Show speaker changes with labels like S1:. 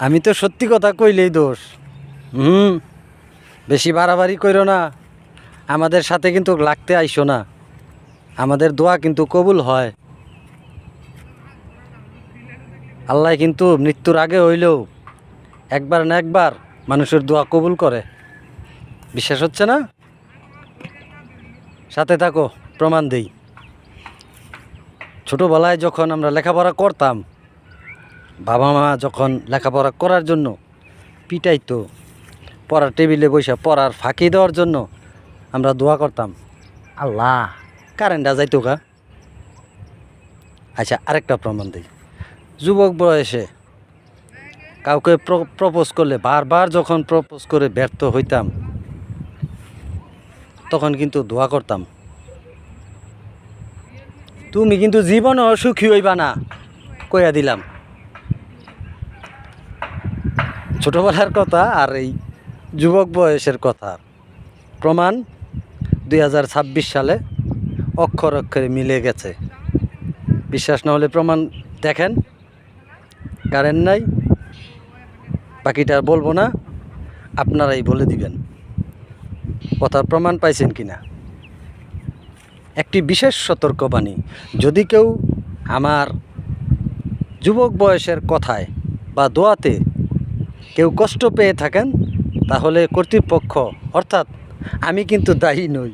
S1: আমি তো সত্যি কথা কইলেই দোষ। হুম, বেশি বাড়াবাড়ি কইরো না। আমাদের সাথে কিন্তু লাগতে আইসো না। আমাদের দোয়া কিন্তু কবুল হয়। আল্লাহ কিন্তু মৃত্যুর আগে হইলেও একবার না একবার মানুষের দোয়া কবুল করে। বিশ্বাস হচ্ছে না? সাথে থাকো, প্রমাণ দেই। ছোটোবেলায় যখন আমরা লেখাপড়া করতাম, বাবা মা যখন লেখাপড়া করার জন্য পিটাইতো, পড়ার টেবিলে বসে পড়ার ফাঁকি দেওয়ার জন্য আমরা দোয়া করতাম, আল্লাহ কারেন্টটা যাইতো গা। আচ্ছা, আরেকটা প্রমাণ দিই। যুবক বয়সে কাউকে প্রপোজ করলে বারবার যখন প্রপোজ করে ব্যর্থ হইতাম, তখন কিন্তু দোয়া করতাম, তুমি কিন্তু জীবনও সুখী হইবা না, কইয়া দিলাম। ছোটোবেলার কথা আর এই যুবক বয়সের কথা প্রমাণ 2026 সালে অক্ষর অক্ষরে মিলে গেছে। বিশ্বাস না হলে প্রমাণ দেখেন। কারেন্ট নাই, বাকিটা বলবো না, আপনারাই বলে দিবেন কথার প্রমাণ পাইছেন কিনা। একটি বিশেষ সতর্কবাণী, যদি কেউ আমার যুবক বয়সের কথায় বা দোয়াতে কেউ কষ্ট পেয়ে থাকেন, তাহলে কর্তৃপক্ষ অর্থাৎ আমি কিন্তু দায়ী নই।